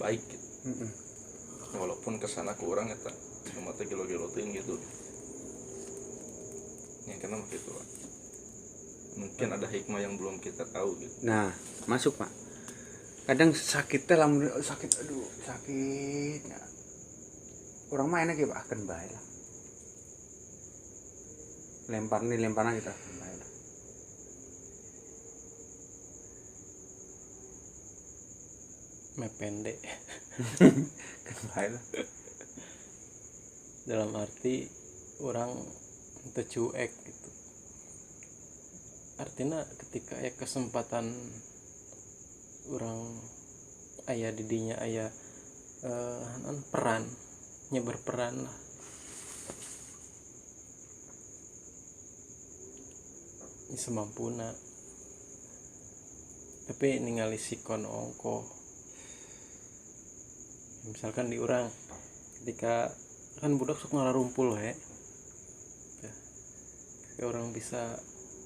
baik gitu. Walaupun kesana ke orang eta cuma teh gelo-gelo teuing gitu. Yang kena gitu lah. Mungkin ada hikmah yang belum kita tahu gitu. Nah, masuk Pak. Kadang sakitnya lamun sakit, aduh sakit. Orang main lagi Pak akan baik lah. Lempar kita akan baik lah. Mependek. Akan baik lah. Dalam arti orang teu cuek gitu. Artinya ketika aya kesempatan orang aya di dinya aya peran nya berperan lah. Semampuna. Tapi ningali sikon ongko. Misalkan di orang ketika kan budak sok ngararumpul we. Kayak orang bisa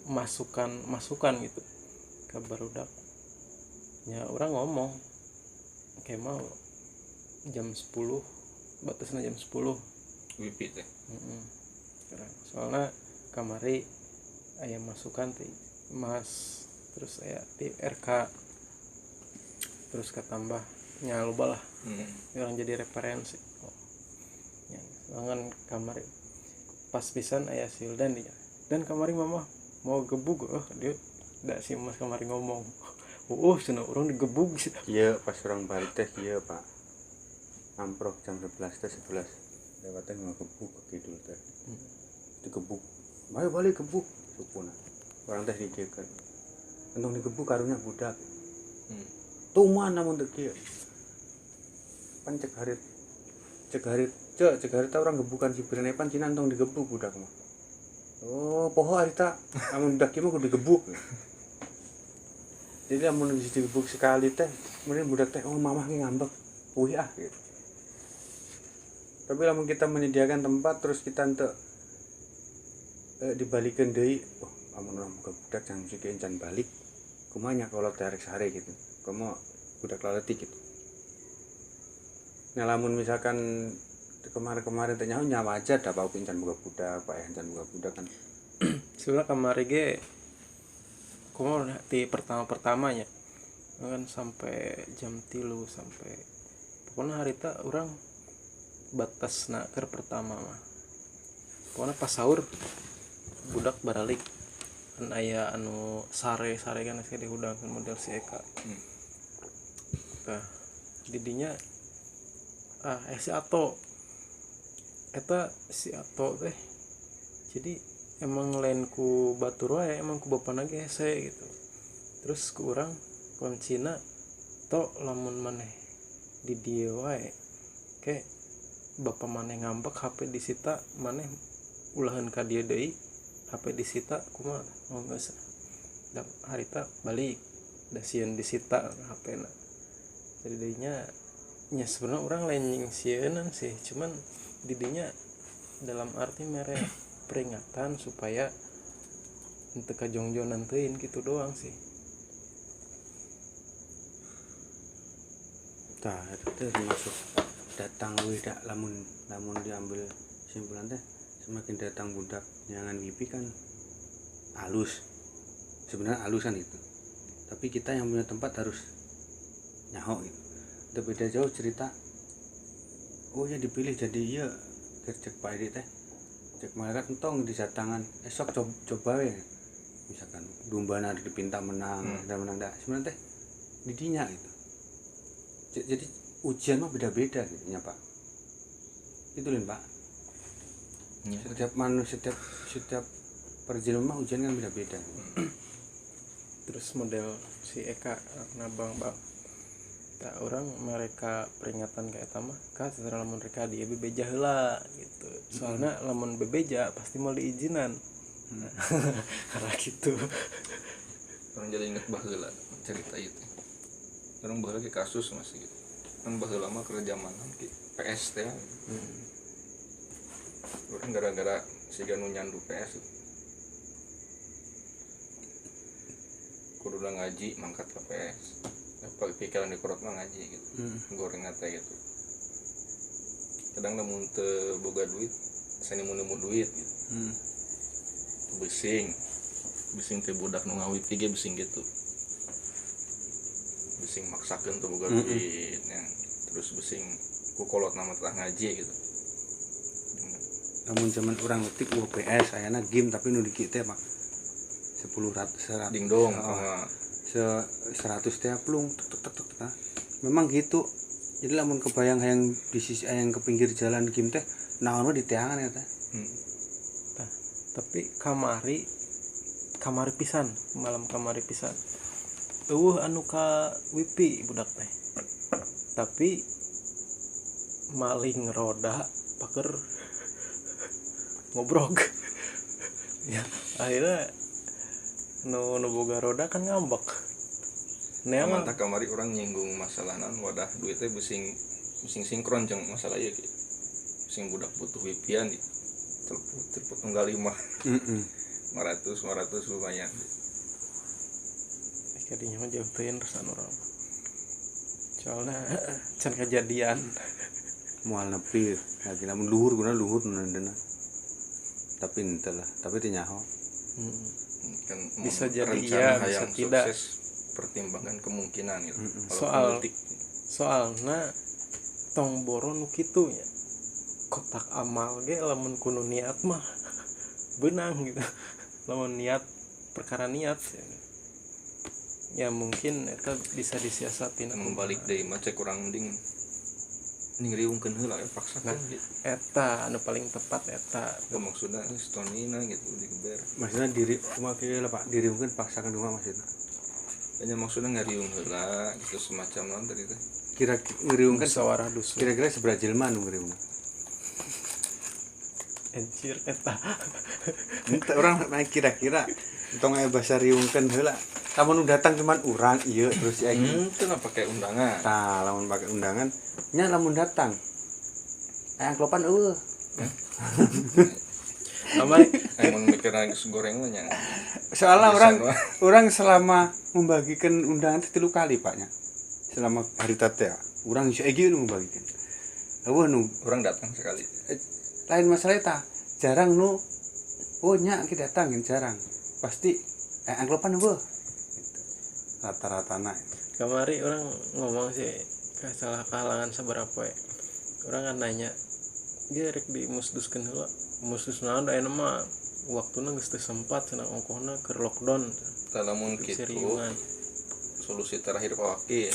masukan gitu ke barudak. Ya orang ngomong kayak mau jam 10 batasnya jam 10 Wipi teh. Soalnya kamari aya masukan teh Mas terus aya di RK terus ketambah nya loba lah. Orang jadi referensi. Ya, soalnya kamari pas pisan aya si Wildan dia. Dan kamari mama mau gebug dia da si Mas kamari ngomong. Cenah urang digebug sih. Iya, pas orang balik teh iya Pak. Amprok jam 11 teh 11. Lewatnya ngegebuk ke kidul teh. Digebuk. Ayo balik gebuk supuna. Orang teh dijeker. Entong digebuk karunya budak. Tuman namun teu kieu. Pan cek harit orang gebukan si Birnepan cina entong digebuk budak mah. Oh, poho harita amun budak kieu mah kudu digebuk. Jadi amun digebuk sekali teh, kemudian budak teh oh mamah ge ngambek. Puih gitu. Tapi lamun kita menyediakan tempat terus kita ente dibalikeun deui, oh amun urang buka budak jangan sikeun can balik. Kumaha kalau tarik sare gitu. Komo budak laletik gitu. Nah lamun misalkan kemarin teh nyawa aja da bau can buka budak, Pak can buka budak kan. Sebenarnya kamari ge kumaha di pertama-pertamanya kan sampai jam 3 sampai pokoknya harita orang batasna keur pertama mah. Pokoknya pas sahur budak baralik kan aya anu sare kan geus dihudangkeun model si Eka. Tah didinya si Ato eta si Ato teh jadi emang lain ku batur wae emang ku bapana ge hese gitu. Terus ku urang kuncina to lamun maneh di dieu wae ke bapa maneh ngambek HP disita maneh ulahan ka dieu deui HP disita kumaha oh geus da harita balik da sieun disita HP-na. Jadi dinya nya sebenarnya orang lain nyingsieunan sih cuman didinya dalam arti mere peringatan supaya henteu kajongjonan teuing gitu doang sih. Tah itu termasuk datang widak lamun diambil simpulan teh semakin datang budak nyangan wipi kan halus. Sebenarnya halus kan itu. Tapi kita yang punya tempat harus nyaho gitu. Udah beda jauh cerita. Oh ya dipilih jadi iya cek Pak Edi teh. Cek malaikat entong di tangan esok coba ya misalkan domba nari dipinta menang dan menang dah sebenarnya teh didinya gitu. Jadi ujian mah beda-beda gitu nya Pak. Itu lin Pak. Ya. Setiap perjalanan mah ujian kan beda-beda. Terus model si Eka nabang bang tak orang mereka peringatan kayak eta mah ka setelah lamun mereka dia bebeja heula gitu. Soalnya lamun bebeja pasti mau diizinan. Karena gitu. Orang jadi inget baheula cerita itu. Orang baheula ge kasus masih gitu. Kan baheula mah kerja zaman PS teh. Orang gara-gara siga nu nyandu PS. Kudu ngaji mangkat ke PS. apa pikiran di korot mah ngaji gitu. Goreng teh gitu. Kadang lamun teu boga duit seni nemu duit gitu. Bising teh budak nu ngawit ge bising gitu. Bising maksakeun teu boga duit ya. Terus bising ku kolot nama tah ngaji gitu. Namun zaman orang ngetik PS ayana game tapi nu dikit teh mah 100 dingdong se 100 teh plung tek nah. Memang gitu. Jadi lamun kebayang yang di sisi yang ke pinggir jalan game teh naon we di teangan eta. Tah, tapi kamari pisan, malam kamari pisan. Eueuh anu ka wipi budak teh. Tapi maling roda paker ngobrok. Ya, akhirnya nu boga roda kan ngambek. Neangan tak kamari orang nyinggung masalah naon wadah duitnya bising sinkron jeung masalah ieu gitu. Bising budak butuh wipian di telepon tunggal 5. 500 lumayan. Kadinya mah jauh teuing resan urang. Soalna can kejadian Moal nepi lagi lamun luhur nu nandana. Tapi henteu lah, tapi teu nyaho. Kan bisa jadi iya, bisa tidak. Pertimbangan kemungkinan gitu. Soalna tong boro nu kitu nya. Kotak amal ge lamun kudu niat mah beunang gitu. Lamun niat perkara niat ya mungkin eta bisa disiasati membalik deui mah cek urang mending riungkeun heula paksakeun gitu. Eta anu paling tepat eta. Maksudna stonina gitu digeber. Maksudna diri kumaha lah Pak, diriungkeun paksakeun rumah maksudna. Hanya maksudnya ngariung heula gitu semacam naon tadi teh. Kira ngeriungkeun sawarah dusun. Kira-kira seberapa jelema anu ngeriung? Anjir eta. Orang naik kira-kira tong aya basa riungkeun heula. Lamun datang cuman urang ieu terus si aing. Teu pake undangan. Tah, lamun pake undangan nya lamun datang. Aya angklopan eueuh. Amai Emang mikir goreng mah nya. Soalnya orang selama membagikan undangan itu 3 kali Paknya. Selama hari teh orang si Egi nu membagikan. Eueuh nu Orang datang sekali. Lain masalah eta. Jarang nu nya kita datangin jarang. Pasti angklopan eueuh. Rata-ratana. kamari orang ngomong sih salah kalangan saberapa we. Orang kan nanya dia rek di musduskeun heula. Musdus naon da aya mah waktuna geus teu sempat cenah ongkohna keur lockdown. Lamun kitu solusi terakhir wakil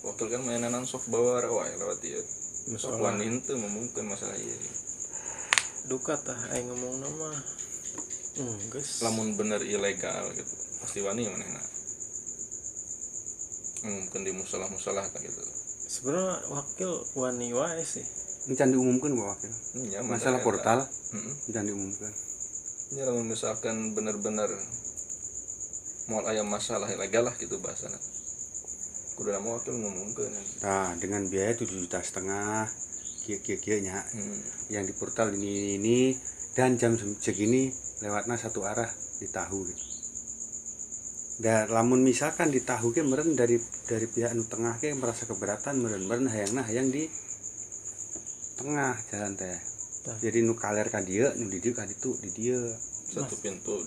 kan mainan soft bawar wae lewat ieu. Sok wani henteu memungkin masalah ieu. Duka tah aing ngomongna mah geus lamun bener ilegal gitu pasti wani manehna. Mungkin di musalah-musalah tak gitu. Sebenarnya wakil wani wae sih. Encan diumumkan Pak Wakil. Ya, masalah portal encan diumumkan. Ya lamun misalkan bener-bener moal aya masalah ilegal lah gitu bahasana. Kudu nama wakil ngumumkeun. Nah, dengan biaya 7,5 juta kieu nya. Yang di portal ini dan jam segini lewatna satu arah di tahu gitu. Dan lamun misalkan di tahu ke meureun dari pihak nu tengah ke merasa keberatan meureun hayang di tengah jalan teh. Jadi nu kaler ka dieu, nu di dieu ka ditu, di dieu. Satu pintu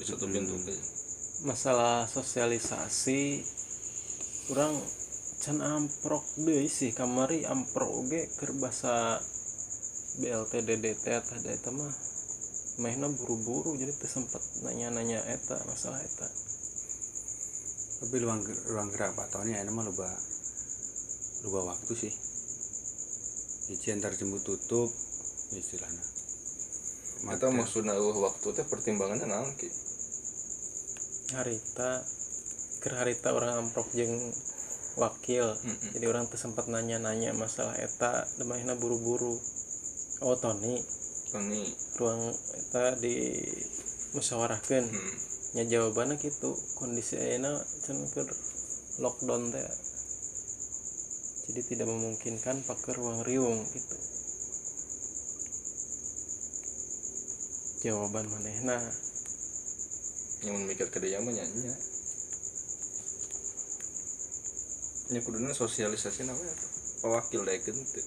teh. Masalah sosialisasi urang can amprok deui sih kamari amprok oge keur basa BLT DDT tah eta mah mainna buru-buru jadi teu sempat nanya-nanya eta masalah eta. Tapi ruang gerak Pak Tony aya mah loba waktu sih. Hiji antar jemput tutup istilahna. Eta maksudna waktu teh pertimbanganna naon ki? Harita orang amprok jeung wakil. Jadi orang teu sempat nanya-nanya masalah eta, demahna buru-buru. Oh Tony ruang eta di musyawarahkeun. Nya jawabanna kitu, kondisi ayeuna can keur lockdown teh. Jadi tidak memungkinkan pakai ruang riung gitu. Jawaban manehna yang mikir ke dia mah nya. nya kuduna sosialisasi apa ya pewakil daekeun teh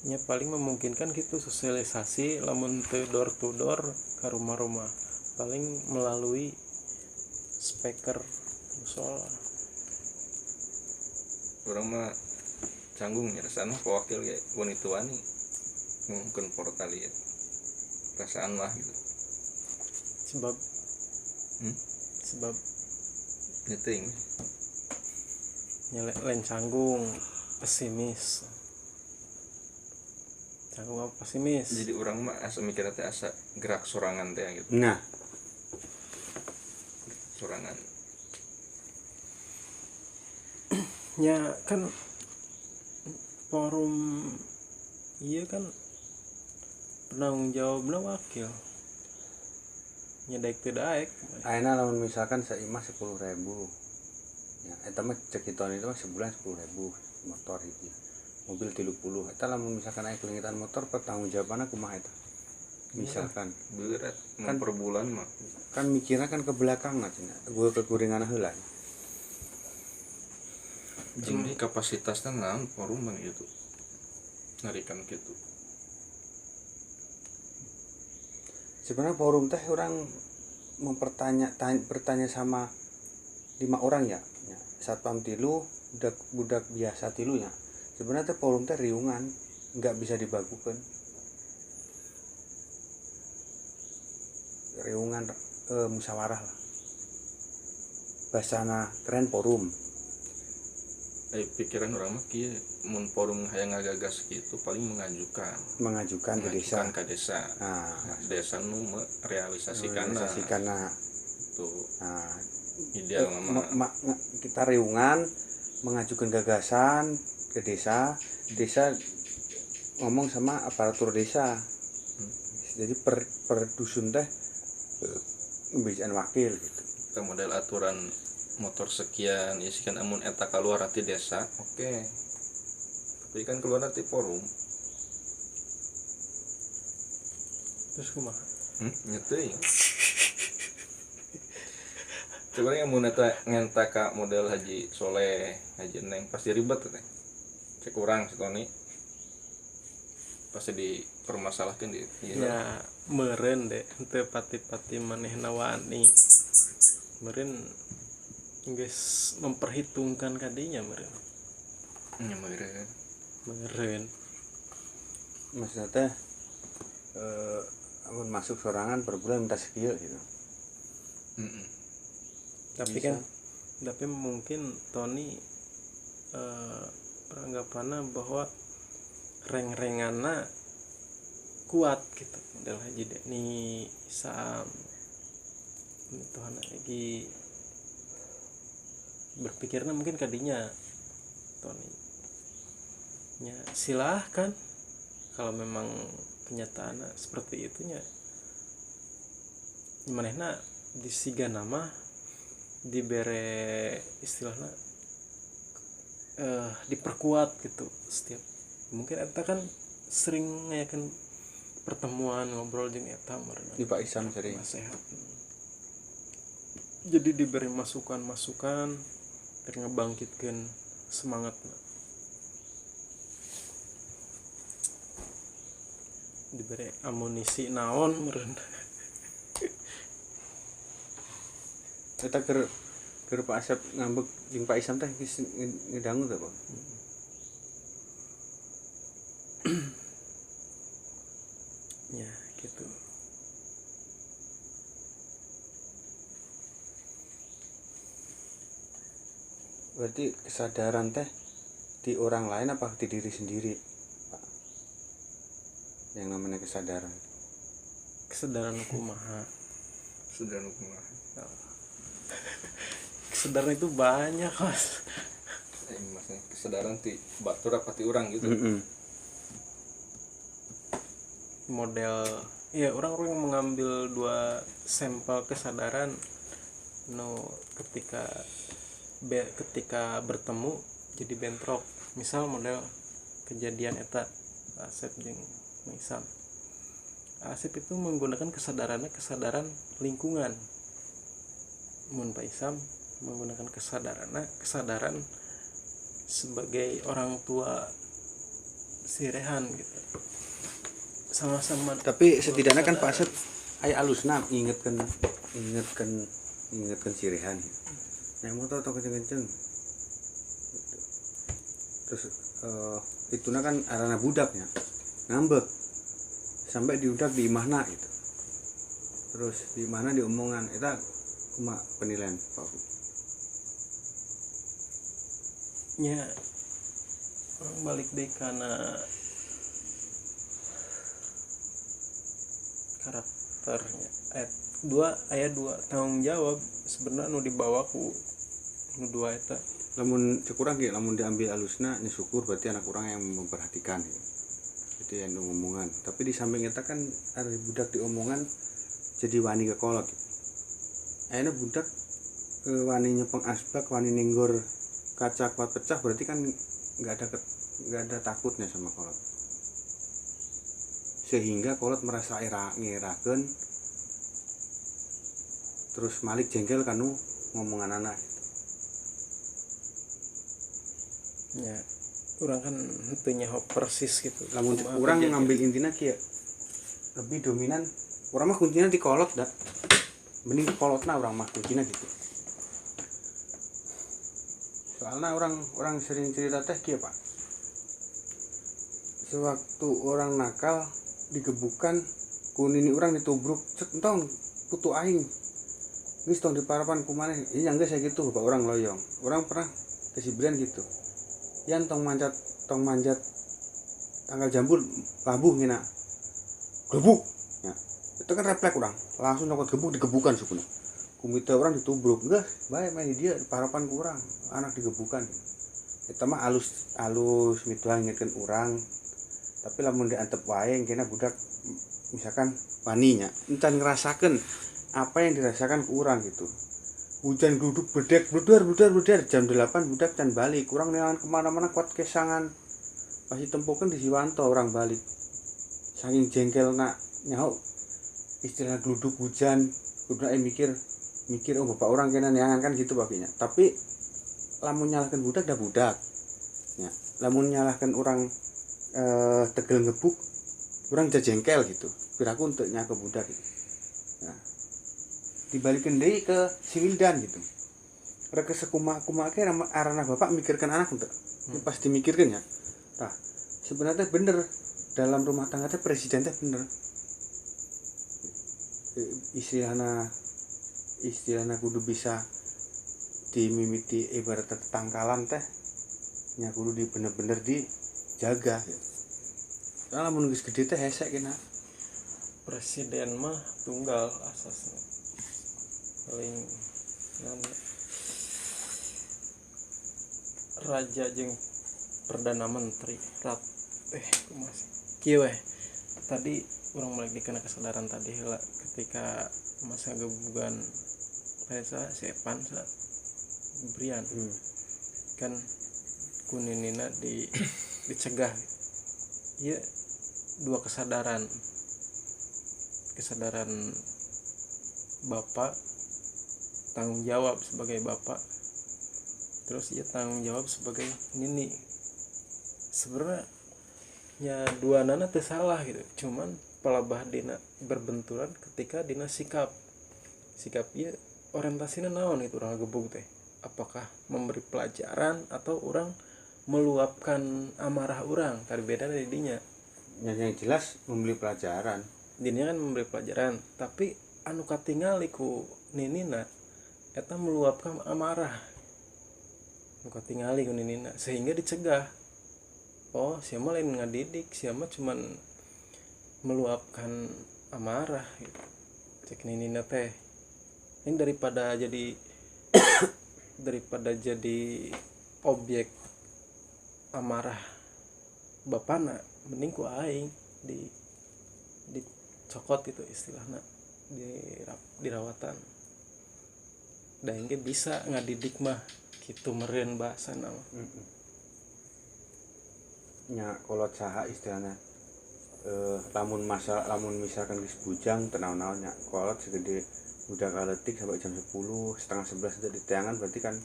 nya paling memungkinkan gitu sosialisasi lamun teu door to door ke rumah-rumah paling melalui speaker musola. urang mah canggung nya rasana pewakil ge wanita-wani ngomongkeun portal ieu perasaan mah gitu sebab hmm? sebab nyeting nya lain canggung pesimis canggung apa pesimis jadi urang mah asa mikirna teh asa gerak sorangan teh gitu Nah, sorangan nya kan forum iya kan penanggung jawabna wakil nya daek teu daek ayeuna lamun misalkan saimah 10.000. Ya, eta mah cek hitun itu mah sebulan 10.000 motor hiji. Mobil 30. Eta lamun misalkan aya kelingitan motor pertanggung jawabanna kumaha eta? Misalkan berat Kan- per bulan mah kan mikirna kan ke belakang cenah. Gua kekuringan heula. jeung di kapasitasna naon forum mah gitu narikan gitu Sebenarnya forum teh orang bertanya sama 5 orang ya. Satpam tilu, budak biasa tilunya. Sebenarnya teh forum teh riungan, nggak bisa dibagukeun. Riungan musyawarah lah. Bahasana keren forum. pikiran orang mah kieu mun forum hayang ngagagas gitu paling Mengajukan ke desa. ke desa Nah, desa nu merealisasikan karena tuh nah, ideal mah kita riungan mengajukan gagasan ke desa ngomong sama aparatur desa. Jadi per dusun teh pemberian wakil gitu. kita model aturan motor sekian ya sekian amun eta keluar ti desa oke. Tapi kan keluar nanti forum terus kumaha nyeteuing sebenarnya mun eta ngenta ka model Haji Soleh Haji Neng pasti ribet teh cek urang setoni pasti dipermasalahkan di ya meureun deh teu pati-pati manehna wani meureun geus memperhitungkan kadinya meureun meureun Maksudnya teh amun masuk sorangan per bulan minta sekieu gitu. tapi Bisa. kan tapi mungkin Tony peranggapanna bahwa reng-renganna kuat gitu model Haji Deni Sam Tuhan lagi berpikirnya mungkin kadinya Tony ya silahkan kalau memang kenyataannya seperti itunya manehna disiga nama dibere istilahnya diperkuat gitu setiap mungkin eta kan sering ngayakeun pertemuan ngobrol jeung eta Di Pak Isam sering. sehat jadi diberi masukan-masukan biar ngebangkitkeun semangatna diberi amunisi naon meureun Eta keur Pak Asep ngambek jeung Pak Isam teh geus ngedangu teh, Bang. ya gitu Berarti kesadaran teh di orang lain apa di diri sendiri, Pak? Yang namanya kesadaran. kesadaran kumaha sudah nukumah kesadaran itu banyak Mas maksudnya kesadaran ti batur apa ti urang gitu model ya orang-orang yang mengambil dua sampel kesadaran ketika bertemu jadi bentrok misal model kejadian eta Asep jeung Isam Asep itu menggunakan kesadaran lingkungan mun Pak Isam menggunakan kesadaran sebagai orang tua si Rehan gitu, sama-sama. Tapi setidaknya kan Pak Asep aya alusna ingetkan si Rehan. Naik motor atau kenceng-kenceng. Terus ituna kan arana budaknya ngambek sampai diudak di imahna gitu. Terus di mana diomongan eta kumaha penilaian Pak Upi? Nya balik deh karena karakternya ayat 2 tanggung jawab sebenarnya nu dibawaku nu 2 eta. Lamun cekurang ge lamun diambil alusna nya syukur berarti anak urang yang memperhatikan gitu. Itu yang ngomongan. Tapi di samping eta kan ada budak diomongan jadi wani kekolot. Ayeuna budak wani nyepeng asbak, wani nenggor kaca kuat pecah berarti kan enggak ada takutnya sama kolot. Sehingga kolot merasa ngerakeun terus Malik jengkel kanu ngomongan anak. Ya, orang kan teu nyaho persis gitu. Lamun urang ngambil intina kieu lebih dominan urang mah kuncinya di kolot dah. Mending kolotna urang mah kuncinya gitu. Soalnya orang sering cerita teh kieu Pak. Sewaktu orang nakal digebukan kunini urang ditubruk centong putu aing. Geus tong diparapan kumaneh. Iya geus saya gitu Bapak orang loyong. Orang pernah kesibrian gitu. Yan tong manjat tanggal jambul labuh ngina gebuk ya. Itu kan refleks orang langsung nyokot gebuk digebukan sukuna kumite orang ditubruk enggak bae main dia di parapan kurang anak digebukan eta mah alus mituang ngingetkeun urang tapi lamun diantep wae engkena budak misalkan waninya encan ngerasakeun apa yang dirasakan ke urang gitu. Hujan gluduk bedek bludar jam 8 budak can balik kurang neangan kemana-mana kuat kesangan pasti tempukan di Siwanto orang balik saking jengkel nak nyaho istilah gluduk hujan kudu mikir oh bapak orang kena neangan kan gitu bapinya tapi lamun nyalahkan budak dah budak ya lamun nyalahkan orang tegel ngebuk orang jengkel gitu piraku untuk nyaka budak gitu. Nah dibalikin deh ke si Wildan gitu mereka sekuma-kuma ke arana bapak mikirkan anak untuk pasti mikirkan ya nah sebenarnya bener dalam rumah tangga teh presiden teh bener istilahna kudu bisa dimimiti ibarat tetangkalan teh nya kudu di bener-bener dijaga ya. Soalnya lamun geus gede teh hesek kena presiden mah tunggal asasnya paling raja jeung perdana menteri kieu we tadi urang balik dikena kesadaran tadi heula ketika masa gebugan Pesa Sepan sa Brian kan kuninina dicegah ieu dua kesadaran bapak tanggung jawab sebagai bapak terus ia tanggung jawab sebagai nini sebenarnya ya dua nana teu salah gitu cuman palabah dina berbenturan ketika dina sikap ieu orientasina naon itu urang gebug teh apakah memberi pelajaran atau orang meluapkan amarah orang tadi beda dari dinya yang jelas memberi pelajaran dinya kan memberi pelajaran tapi anu katingali ku ninina eta meluapkan amarah anu katingali ku ninina sehingga dicegah oh siapa lain ngadidik siapa cuman meluapkan amarah gitu cek ninina teh ini daripada jadi objek amarah bapana mending ku aing dicokot itu istilahnya dirawatan da engke bisa ngadidik mah kitu meureun bahasa nama nya kolot saha istilahnya lamun misalkan geus bujang teu naon-naon nya kolot segede budak aletik sampai jam 10 setengah 11 itu di tayangan berarti kan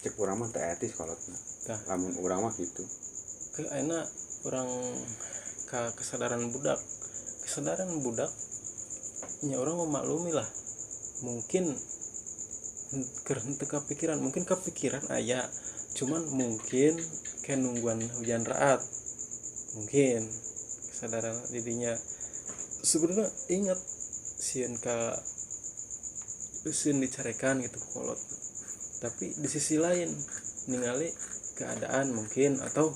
cek urang mah teu etis kolotna. Tah. Lamun urang mah gitu. Ke ayeuna orang kesadaran budak nya orang memaklumi lah, mungkin keur teu kapikiran, mungkin kepikiran aya, cuman mungkin kayak nungguan hujan raat, mungkin kesadaran dirinya sebenarnya ingat sieun ka sieun dicarekan gitu kolot, tapi di sisi lain ningali keadaan mungkin atau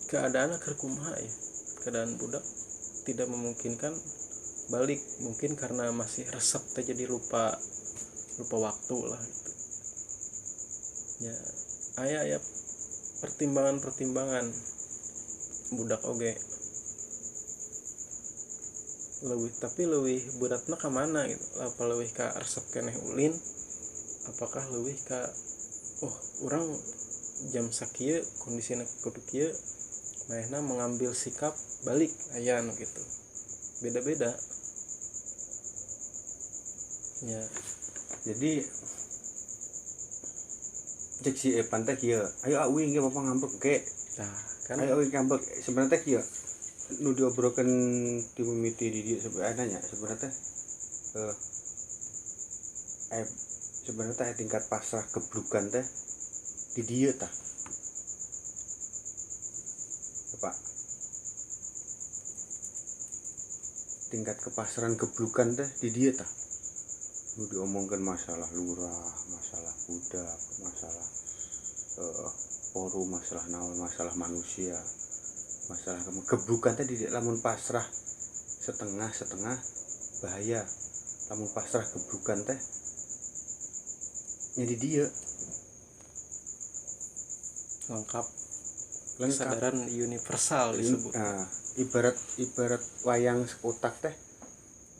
keadaan keur kumaha ya, keadaan budak tidak memungkinkan balik, mungkin karena masih resep teh jadi lupa waktu lah gitu ya. Aya pertimbangan budak oge lebih beratna ka mana gitu, apa leuwih ka resep keneh ulin, apakah leuwih ka urang jam sakieu kondisina kudu kieu manehna mengambil sikap balik aya anu gitu, beda-beda ya. Jadi cek si Evan teh kieu, ayo awi ge bapak ngambek ge. Nah, kan Ayo awi ngambek sebenarnya teh kieu. Nu diobrolkeun di mimiti di dieu sebenarnya sebenarnya teh sebenarnya teh tingkat pasrah geblugan teh di dieu tah. Bapak. Tingkat kepasrahan geblugan teh di dieu tah. Nu diomongkeun masalah lurah, masalah budak, masalah forum, masalah naon, masalah manusia, masalah geblugan teh di lamun pasrah setengah bahaya. Lamun pasrah geblugan teh nya di dieu lengkap kesadaran universal disebut. Nah, ibarat wayang sekotak teh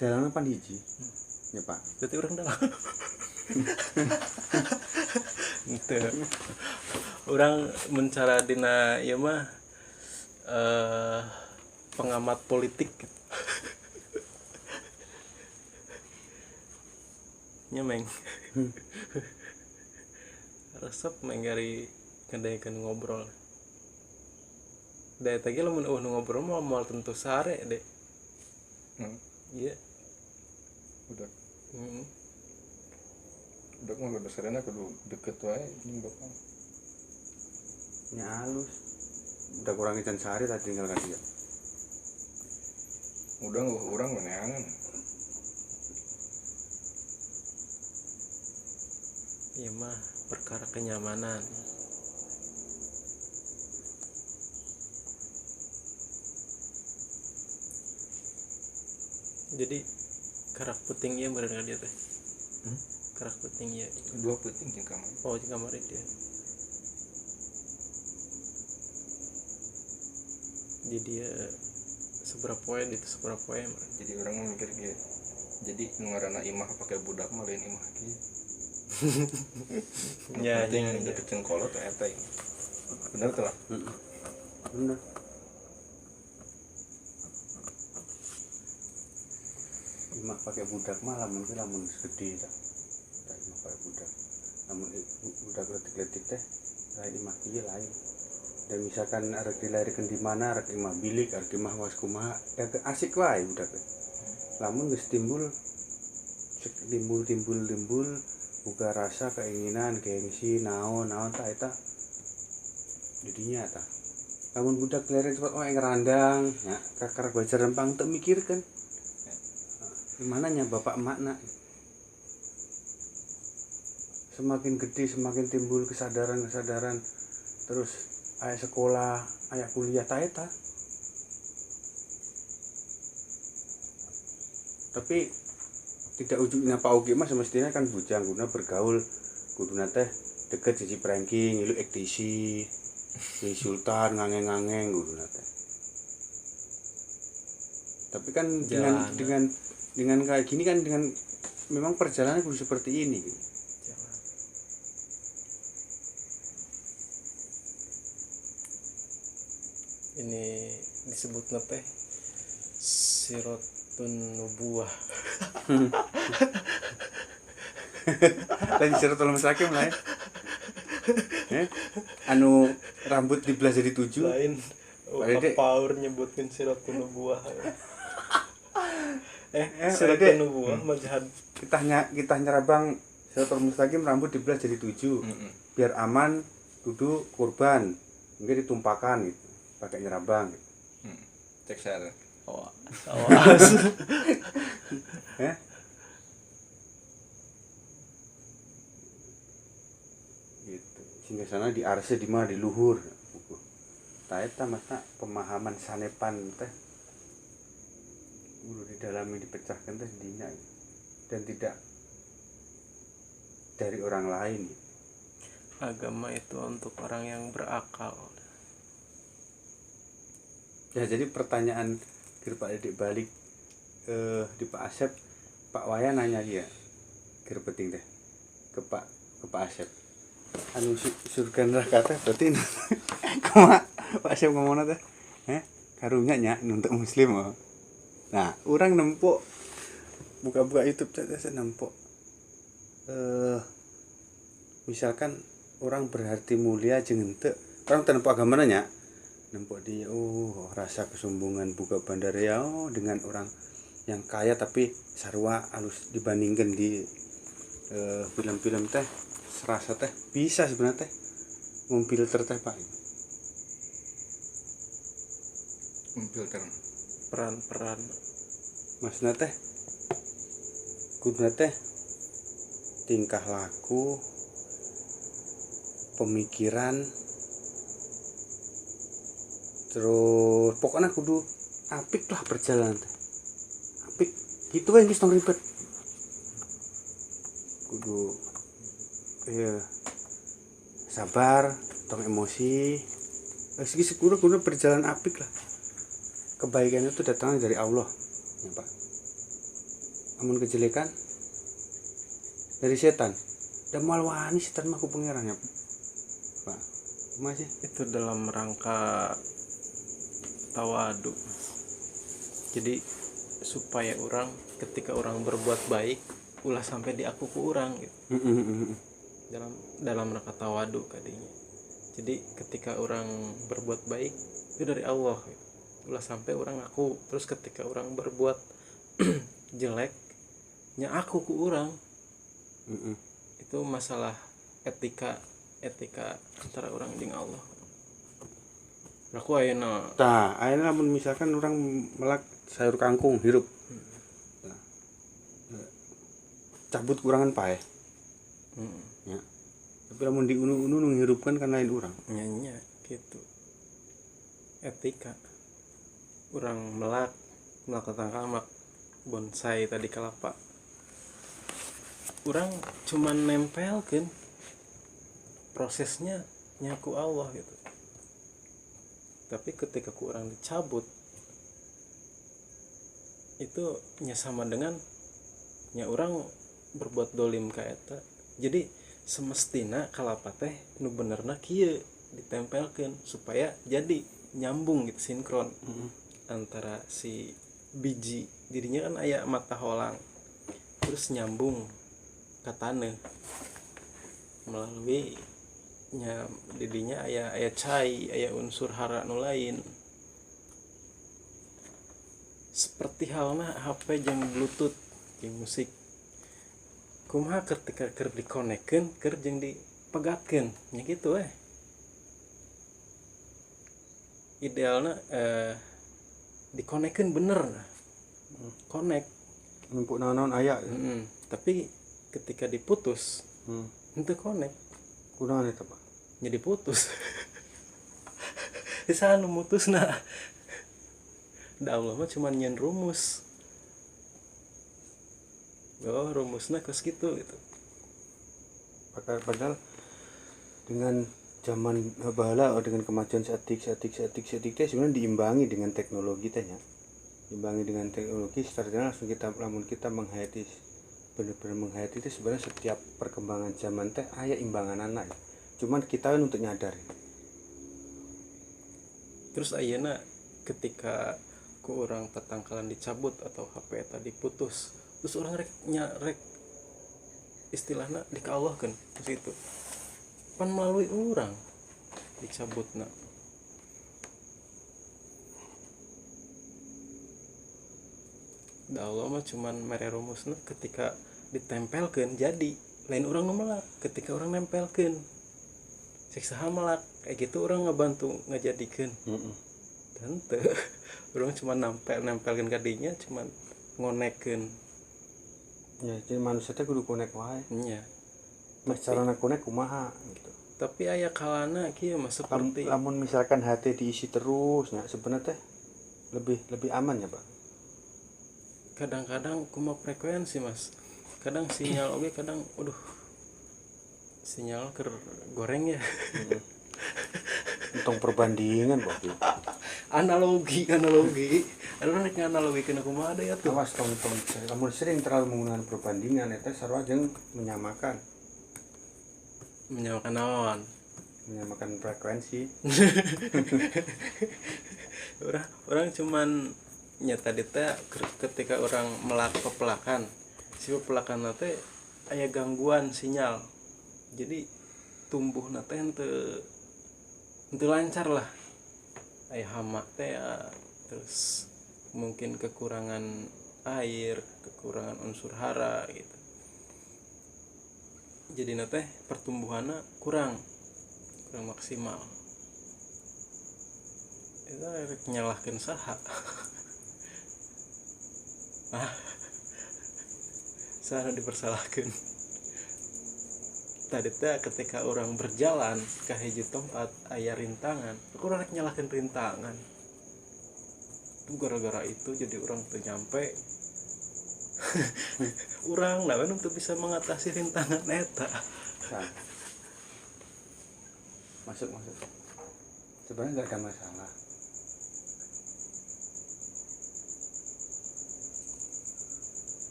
dalamnya pan hiji. Ya Pak. Berarti orang dalam. Gitu. Orang mencara dina ieu mah pengamat politik gitu. Nya meng. Resep menggari ngedaekeun ngobrol. Da eta ge lamun ngobrol mah moal tentu sare deh. Iya. Udah mah dasarnya kudu deket wae jeung bapak. Nya halus. Udah kurang ican sehari tadi tinggal ka dia. Udah urang meneangan. Iya mah perkara kenyamanan. Jadi karak puting ieu meureun ka dia teh. Karak puting ieu. Dua puting jeung kamar. Oh, jeung kamar dia. Di dia seberapa poe itu seberapa poe. Jadi orang mikir gitu. Jadi nu ngaranna imah pakai budak mah lain imah kieu. Ya, deket jeung kolot eta. Bener teh lah. Bener. Imah pakai budak mah lamun gede tah. Tah imah pakai budak. Lamun budak letik-letik teh lain imah ieu lain. Dan misalkan arek dilahirkeun di mana, arek imah bilik, arek imah was kumaha, ya asik wae budak teh. Lamun geus timbul buka rasa keinginan, gengsi, naon tah eta didinya tah. Lamun budak dilahirkeun cepat ngerandang, nya kakar baca rempang teu mikirkeun. Gimana nya bapak emakna. Semakin gede semakin timbul kesadaran terus aya sekolah, aya kuliah ta eta. Tapi tidak ujungnya Pak Ogi mah semestinya kan bujang guna bergaul kuduna teh deket sisi pranking, ilu ektisi, si Sultan ngangeng guduna teh. Tapi kan dengan kayak gini kan dengan memang perjalanan kudu seperti ini gitu. Ini disebut teh sirotun nubuah. Lain siratul mustaqim lah ya. Anu rambut dibelah jadi 7. lain Dede. power nyebutin siratun nubuah Dede. siratun nubuah mazhab Kita nyerabang Siratal Mustaqim rambut dibelah jadi 7. Biar aman duduk kurban. Mungkin ditumpahkan gitu. Pakai nyerabang gitu. Cek saya. awas Gitu. Sehingga sana di arse di mana di luhur. Eta masa pemahaman sanepan teh udah didalami dipecahkan teh dina dan tidak dari orang lain. agama itu untuk orang yang berakal. Ya jadi pertanyaan ke Pak Dedek balik di Pak Asep, Pak Waya nanya dia ke penting teh ke Pak Asep. Anu surga neraka teh berarti kumaha Pak Asep ngomongna teh? Karunya nya untuk muslim oh. Nah, orang nempok buka-buka YouTube teh nempok misalkan orang berarti mulia jeung henteu. Orang teu nempok agamana nya. Nempok di rasa kesombongan buka bandara ya dengan orang yang kaya tapi sarua halus dibandingkan di film-film teh serasa teh bisa sebenarnya teh memfilter teh Pak. Memfilter Peran-peran Masna teh kuduna teh tingkah laku pemikiran terus pokoknya kudu apik lah perjalanan teh apik gitu wae geus tong ribet kudu sabar tong emosi segi kudu perjalanan apik lah. Kebaikan itu datangnya dari Allah ya Pak. Amun kejelekan dari setan. Dan malwani setan mah ku pangeran ya Pak. Masih itu dalam rangka tawadu. Jadi supaya orang ketika orang berbuat baik ulah sampai di aku ku orang gitu. dalam rangka tawadu kadinya. Jadi ketika orang berbuat baik itu dari Allah gitu. Ulah sampai orang aku, terus ketika orang berbuat jelek nya aku ku orang. Itu masalah etika antara orang dengan Allah. Aku ayeuna tah ayeuna mun misalkan orang melak sayur kangkung hirup cabut kurangan pae ya. Tapi lamun diunu-unu menghirupkan kan lain orang nyanyi gitu. Etika orang melakukan kamak bonsai tadi kelapa orang cuman nempel kan prosesnya nyaku Allah gitu. Tapi ketika ku orang dicabut itu nya sama dengan nya orang berbuat dolim ka eta. Jadi semestina kalapa teh nu benerna kieu ditempelkeun supaya jadi nyambung gitu sinkron antara si biji dirinya kan aya mata holang terus nyambung ka taneuh melalui nya didinya aya cai aya unsur hara nu lain seperti halna HP jeung Bluetooth jeung musik kumaha ketika keur dikonekkeun keur jeung dipegatkeun nya kitu idealna dikonekkeun bener konek numpuk naon-naon aya tapi ketika diputus henteu konek kunaon eta Pak jadi putus bisa nu mutusna da Allah mah cuman nyen rumus rumusna kos gitu padahal dengan zaman bahala dengan kemajuan setik teh sebenarnya diimbangi dengan teknologi teh nya. Diimbangi dengan teknologi secara langsung kita menghayati benar-benar menghayati itu sebenarnya setiap perkembangan zaman teh aya imbanganana. Cuman kita kan untuk nyadar. Terus ayeuna ketika ku orang tatangkalan dicabut atau HP tadi putus, terus orang rek istilahna dikawahkeun di situ. pan melalui orang dicabutna. Da Allah mah cuman mere rumusna ketika ditempelkeun jadi lain orang nu melak ketika orang nempelkeun cek saha melak kayak gitu orang ngebantu ngajadikeun. Teu orang cuma nempelkeun ka dinya cuman ngonekeun. Ya jadi manusia teh kudu konek wae. Nya. Carana konek kumaha gitu. Tapi aya kalana kieu mah seperti Lamun misalkan hati diisi terus nya sebenarnya teh lebih aman ya Pak. kadang-kadang kumaha frekuensi Mas. Kadang sinyal oge kadang sinyal keur goreng ya. Untung perbandingan Pak. analogi aduh rek nganalogikeun kumaha deui atuh. Awas tong lamun sering terlalu menggunakan perbandingan eta sarua jeung menyamakan menyamakan frekuensi. orang cuman nyata teh ketika orang melak pepelakan si pepelakan teh aya gangguan sinyal jadi tumbuh teh henteu lancar lah aya hama teh ya, terus mungkin kekurangan air kekurangan unsur hara gitu jadi teh pertumbuhannya kurang maksimal itu nyalahkeun saha. Sana dipersalahkan. Tadi teh ketika orang berjalan ke hiji tempat aya rintangan, aku rek nyalahkeun rintangan. Itu gara-gara itu jadi orang teu nyampe. Urang naon untuk bisa mengatasi rintangan eta. Masuk. Sebenarnya enggak ada masalah.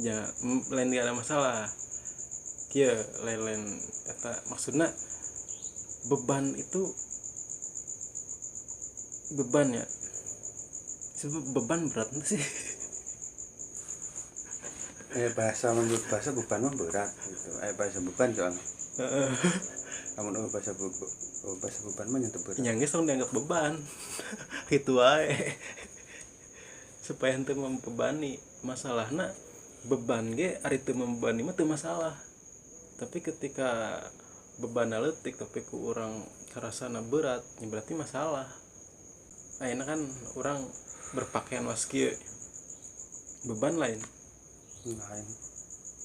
Ya lain gak ada masalah kieu lain eta maksudna beban itu beban ya sebab beban berat sih menurut bahasa beban mah berat gitu bahasa beban soalnya namun bahasa beban mah nyentuh berat yang geus dianggap beban gitu wae supaya henteu membebani masalahna beban ge ari teu membebani mah teu masalah tapi ketika beban leutik tapi ku urang karasana berat ya berarti masalah. Ayeuna kan urang berpakaian was kieu beban lain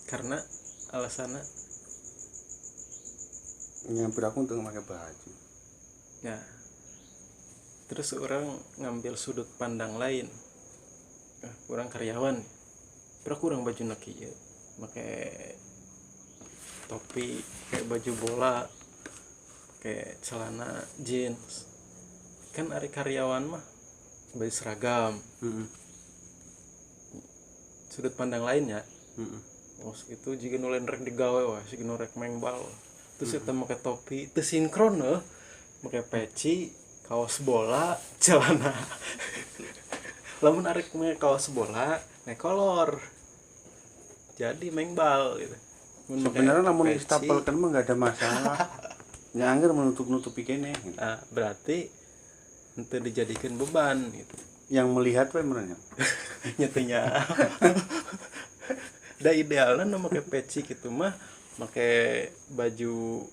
karena alasanna nyampir aku untuk pakai baju ya terus orang ngambil sudut pandang lain orang karyawan berarti kurang baju nak ieu pakai topi kayak baju bola kayak celana jeans kan ari karyawan mah baju seragam sudut pandang lainnya itu jika nulen rek digawe wah jika nu rek mengbal terus eta make topi teu sinkron make peci kaos bola celana lamun arek make kaos bola naik kolor jadi mengbal gitu sebenarnya namun distapelkan mah nggak ada masalah nyangger menutupi kene gitu. Berarti itu dijadikan beban gitu yang melihat we menanya nyatanya da idealna nu make peci gitu mah make baju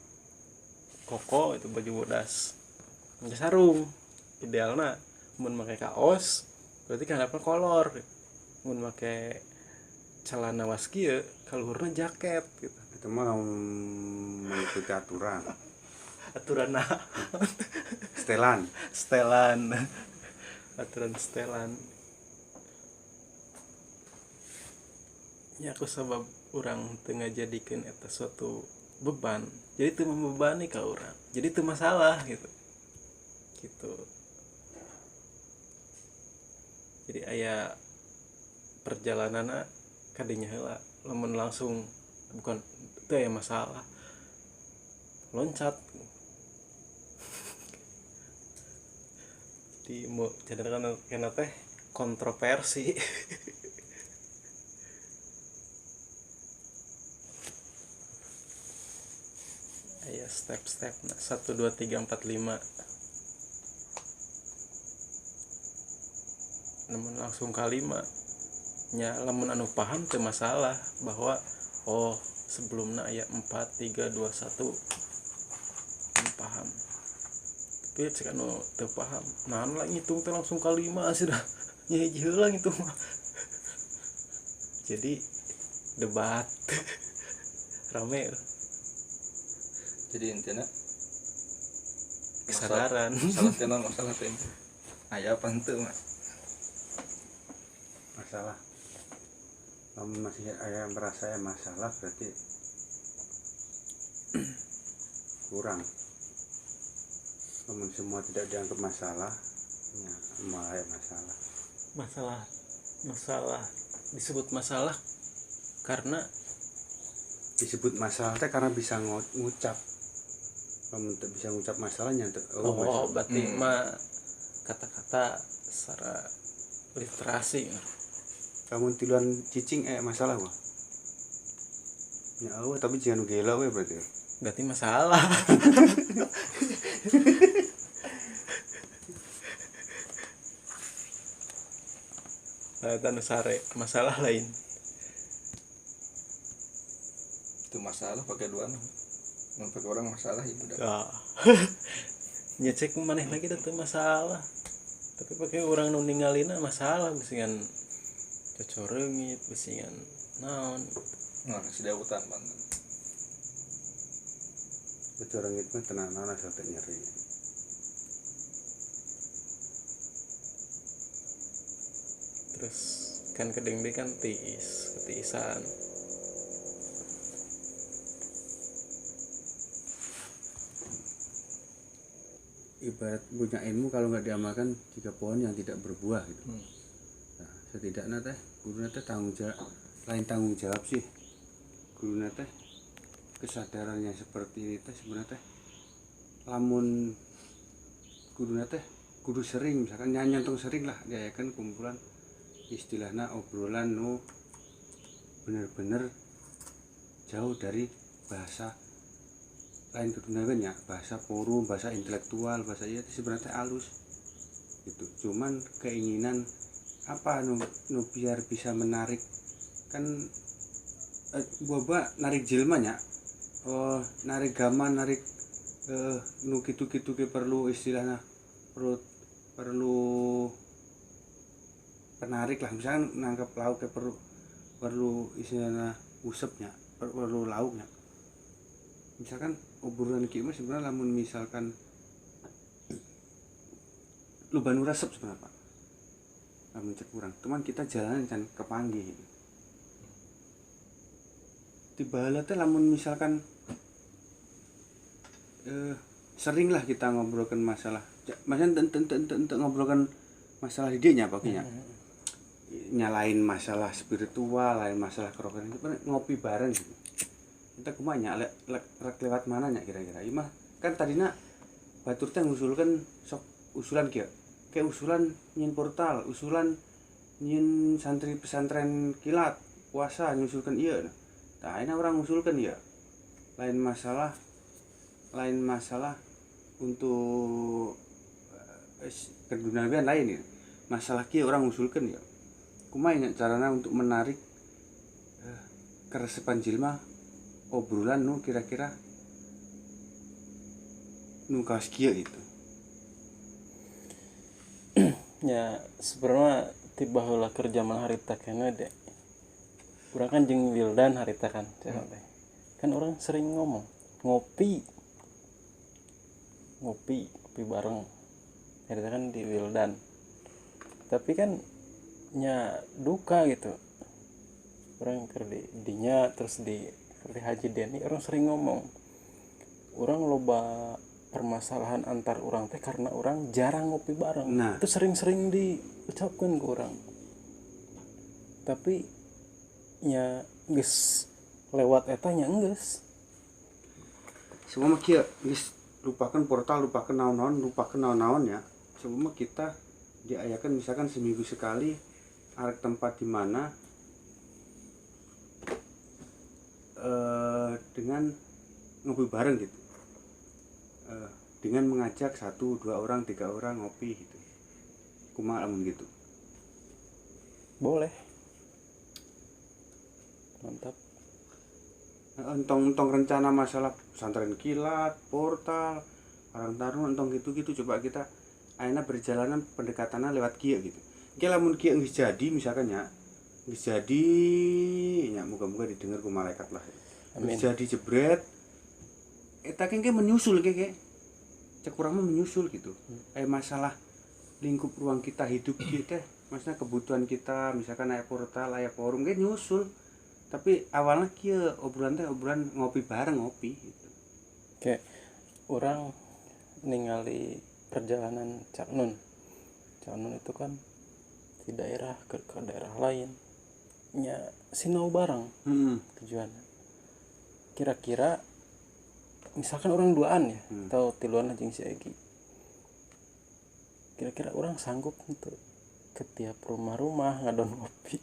koko itu baju bodas make sarung idealna mun make kaos berarti kan apa kolor mun make celana was kieu kaluhurna jaket gitu itu mah mengikuti aturan nah setelan aturan setelan ya aku sabab orang tengah jadikan eta suatu beban jadi itu membebani ka orang jadi itu masalah gitu jadi aya perjalanana kadinya heula lamun langsung bukan itu ya masalah loncat di mau jadikan kena teh kontroversi aya step-step 1 2 3 4 5. Namun langsung kalima nya lamun anu paham teu masalah bahwa oh sebelumnya aya 4 3 2 1 anu paham. Tapi cek anu teu paham naon lah ngitung teh langsung kalima sudah nyeji heula ngitung mah. Jadi debat rame. Jadi intinya Kesadaran. masalah teh masalah teh aya apa henteu mah Masalah kamu masih ada yang merasa ya masalah berarti kurang. Namun semua tidak dianggap masalah ya malah ya Masalah disebut masalah karena disebut masalah teh karena bisa ngucap. Kamu tak bisa ngucap masalahnya tuh. oh berarti mah kata-kata secara literasi. Kamu tiluan cicing masalah wah. Ya Allah tapi jangan gila we berarti. Berarti masalah. Tanu sare masalah lain. itu masalah pakai dua mun pakai orang masalah ya udah Nyecek maneh lagi teh masalah. Tapi pakai orang nu ningalina masalah bisingan cocoreungit, bisingan naon. nah si dautan banten Betul orang itu tenanan asal tak nyeri. Terus kan kedengde kan ketiisan. Ibarat punya ilmu kalau nggak diamalkan jika pohon yang tidak berbuah gitu. Nah, setidaknya teh guru teh tanggung jawab sih. Guru teh kesadarannya seperti ini teh sebenarnya teh lamun guru teh kudu sering misalkan nyantong sering lah diayakan kumpulan istilahnya obrolan nu bener-bener jauh dari bahasa lain kedunakan ya, bahasa forum, bahasa intelektual, bahasa itu sebenarnya halus gitu. Cuman keinginan apa nu biar bisa menarik kan boba narik jilmanya narik gaman narik nu kitu-kitu ke perlu istilahnya perlu penarik lah, misalkan nangkep lauk ke perlu istilahnya usepnya perlu lauknya. Misalkan obrolan kieu mah sebenarnya lamun misalkan lu banu resep sebenarnya Pak. Lamun cek kurang, cuman kita jalan kan kepanggih. Tibalah teh lamun misalkan sering lah kita ngobrolkan masalah. Maksudnya ente ngobrolkan masalah idenya pakainya. Nyalain masalah spiritual, lain masalah kerohanian, ngopi bareng gitu. Kita kumanya lewat mana nya kira-kira imah kan tadinya batur teh ngusulkan sok usulan kieu kayak usulan nyin portal usulan nyin santri pesantren kilat puasa ngusulkan ieu nah ini orang ngusulkan ya lain masalah untuk kedunawian lain ya masalah kieu orang ngusulkan ya kumanya carana untuk menarik keresepan jilma obrolan nu kira-kira nu kaos kieu gitu. Ya sebenarnya tiba heula keur zaman harita keneh deh. Urang kan jeung Wildan harita kan teh. Kan orang sering ngomong ngopi bareng. Harita kan di Wildan. Tapi kan nya duka gitu. Orang keur di dinya terus di Haji Deni orang sering ngomong orang loba permasalahan antar orang teh karena orang jarang ngopi bareng. Nah, itu sering-sering diucapkan ke orang tapi nya geus lewat etanya geus semua mah kieu geus lupakan portal lupakan naon-naon ya semua kita diayakan misalkan seminggu sekali arek tempat di mana dengan ngopi bareng gitu dengan mengajak 1, 2 orang, 3 orang ngopi gitu. Kumaha lamun gitu. Boleh. Mantap. Entong rencana masalah pesantren kilat, portal, Karang Taruna, entong gitu-gitu coba kita ayeuna perjalanan pendekatannya lewat kieu gitu. Ki lamun kieu geus jadi misalkan ya, geus jadi nya muga-muga didengar ku malaikat lah. Amin. Geus jadi jebret eta ke menyusul ke cek urang mah menyusul gitu. Masalah lingkup ruang kita hidup kita maksudnya kebutuhan kita misalkan aya portal, aya forum ge nyusul. Tapi awalnya kieu obrolan ngopi bareng ngopi gitu. Kayak orang ningali perjalanan Cak Nun. Cak Nun itu kan di daerah ke daerah lain. Ya sinau bareng tujuannya. Kira-kira misalkan orang duaan ya, atau tiluan jeung si Egi. Kira-kira orang sanggup untuk ke tiap rumah-rumah ngadon ngopi.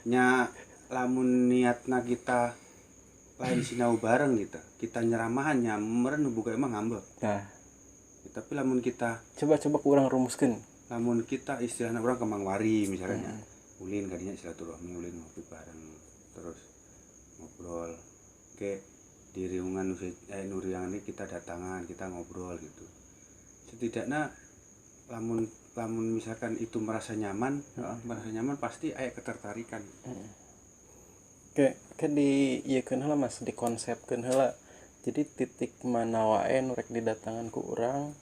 Nya lamun niatna kita lain sinau bareng gitu. Kita nyeramahan nya meureun boga emang ngambek. Nah, Tapi lamun kita coba kurang rumuskeun. lamun kita istilahna urang kemang wari misalnya. Ulin kadinya silaturahmi ulin ngopi bareng terus ngobrol. Ke di riungan nuriangan ini kita datangan, kita ngobrol gitu. Setidaknya lamun misalkan itu merasa nyaman pasti aya ketertarikan. Kayak di iekeun heula Mas, dikonsepkeun heula. Jadi titik mana wae nu rek didatangan ku urang.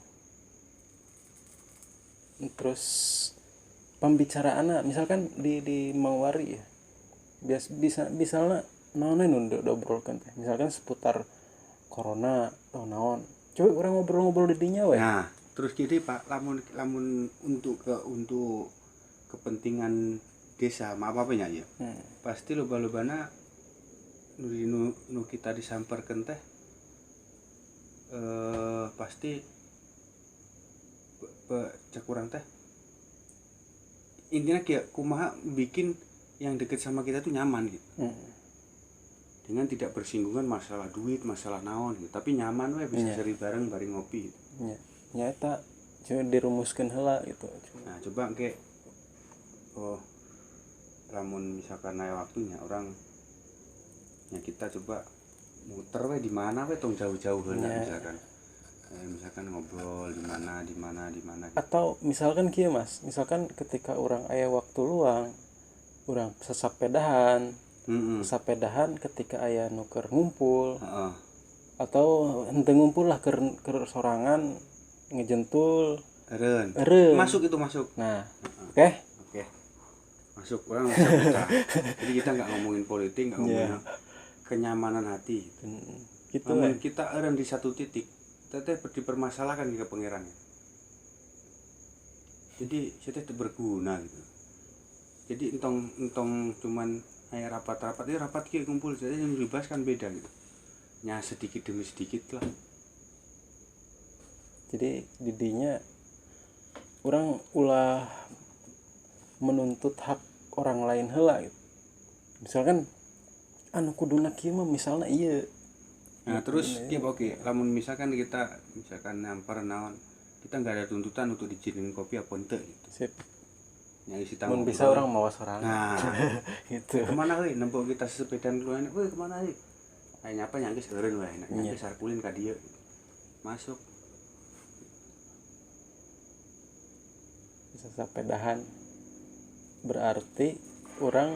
Terus pembicaraanna misalkan di Mawari ya. Misalnya naon nu diobrolkeun teh. Misalkan seputar corona atau naon. Coba urang ngobrol-ngobrol di dinya we. Nah, terus gini Pak, lamun untuk kepentingan desa, maaf apa nya ya. Pasti loba-lobana nu kita disamperkeun teh pasti cek urang teh intinya kayak kumaha bikin yang deket sama kita tuh nyaman gitu. Dengan tidak bersinggungan masalah duit, masalah naon gitu. Tapi nyaman we bisa seri bareng ngopi gitu. Nya eta coba dirumuskeun heula gitu. Nah, coba ke lamun misalkan aya waktunya orang ya kita coba muter we di mana we tong jauh-jauh heula misalkan. Misalkan ngobrol di mana gitu. Atau misalkan kieu Mas, misalkan ketika orang aya waktu luang, urang sasapedahan. Sapedahan ketika aya nu keur ngumpul. Atau henteu ngumpul lah keur sorangan ngejentul eureun. Masuk itu masuk. Nah, oke. Masuk orang bisa buka. Jadi kita nggak ngomongin politik, nggak ngomongin kenyamanan hati. Gitu namun kita eureun di satu titik, teteh dipermasalahkan ke pangerannya. Jadi saya teh berguna gitu. Jadi entong cuman aya rapat-rapat, rapat kieu kumpul saja yang dibahas kan beda gitu. Nya sedikit demi sedikit lah. Jadi didinya orang ulah menuntut hak orang lain heula gitu. Misalkan anu kuduna kieu mah misalna ieu. Nah, terus oke, lamun misalkan kita nampar naon, kita enggak ada tuntutan untuk dijinin kopi apa ente gitu. Sip. Yang isi Mun bisa orang mawa sorangan. Nah, gitu. Kemana euy? Nempo kita sepedaan keluar, euy kemana euy? Aya nyapa nyanggeus eureun wae, nyanggeus sarkulin ka dieu. Masuk. Bisa sapedahan. Berarti orang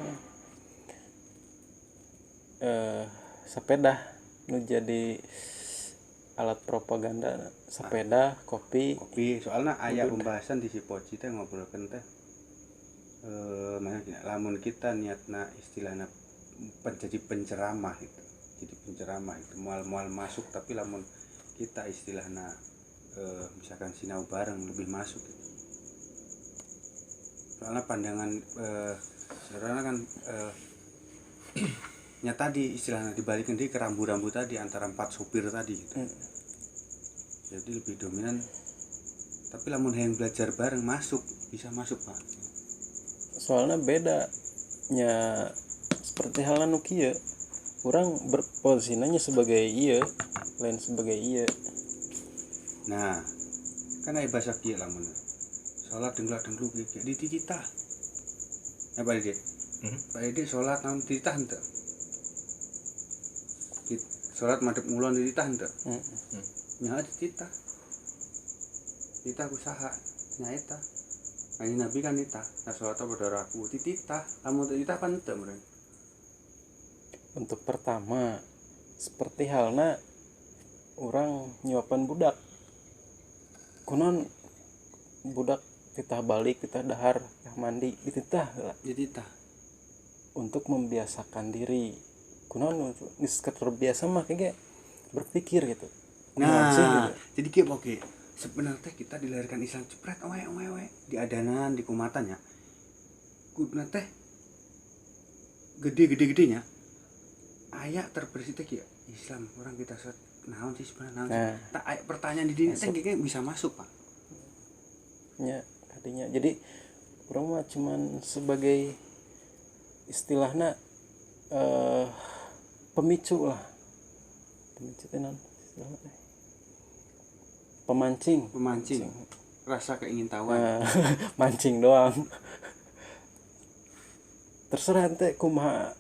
sepeda nu jadi alat propaganda sepeda kopi soalnya aya pembahasan di si Poci teh ngobrolkeun teh lamun kita niatna istilahna jadi penceramah itu mual masuk tapi lamun kita istilahna misalkan sinau bareng lebih masuk gitu. Soalnya pandangan sebenarnya kan nyata di istilahnya dibalikin di ke rambu-rambu tadi antara 4 supir tadi gitu. Jadi lebih dominan tapi lamun yang belajar bareng bisa masuk Pak. Soalnya beda nya seperti halnya nu kieu urang berposisinya sebagai ieu lain sebagai iya. Nah kan aya bahasa kieu lamun salat denglak-dengluk kayak ditititah apa Dede? Pak Dede salat naon tititah henteu? Salat madhep ngulon tititah henteu? Nyaho tititah. Tititah kusaha? Nyaeta. Kanjeng Nabi kan titah. Nah salat pada raku tititah. Lamun tititah pan henteu meureun. Untuk pertama seperti halnya orang nyuapan budak, kunon budak titah balik, titah dahar, titah mandi, dititah lah. Tititah. Untuk membiasakan diri, kunon terbiasa mah kayak berpikir gitu. Kumaha sih, Nah, gitu. jadi kayak oke. Sebenarnya kita dilahirkan Islam cepret oe di adanan di kumatan ya. Kuduna teh gede-gedenya aya terbersih teh kieu Islam orang kita set naon sih sebenarnya naon. Nah, Tak aya pertanyaan di dieu teh kayak bisa masuk, Pak. nya tadinya. Jadi orang mah cuman sebagai istilahnya pemicu lah. Pemicu teh naon istilahna teh? Pemancing. Rasa keingintahuan. Nah, mancing doang. Terserah ente kumaha.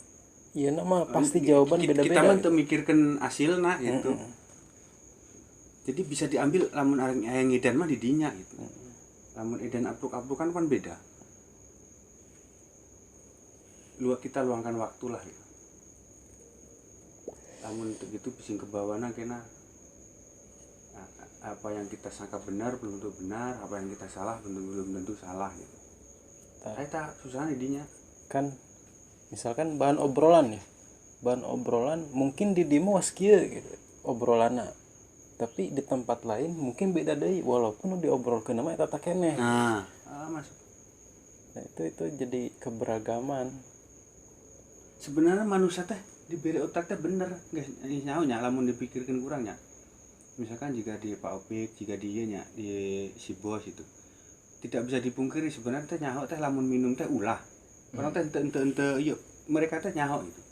Iya nama pasti jawaban beda-beda. Kita mah teu mikirkeun hasilna gitu. Jadi bisa diambil lamun aya ngedan mah di dinya gitu. Lamun edan apluk-aplukan kan beda. Kita luangkan waktu lah gitu. Lamun gitu bising ke bawahna kena apa yang kita sangka benar belum tentu benar, apa yang kita salah belum tentu salah gitu. Eta susah didinya. Kan misalkan bahan obrolan ya. Bahan obrolan mungkin di dimu was kieu gitu obrolanna. Tapi di tempat lain mungkin beda deui walaupun diobrolkeun mah eta keneh. Nah, masuk. Nah, itu jadi keberagaman. Sebenarnya manusia teh diberi otak teh bener, guys. Nyahonya lamun dipikirkeun kurangnya. Misalkan jika di Pak Opik, jika di nya di si bos itu. Tidak bisa dipungkiri sebenarnya teh nyaho teh lamun minum teh ulah. Orang teh ente yuk, mereka teh nyaho itu.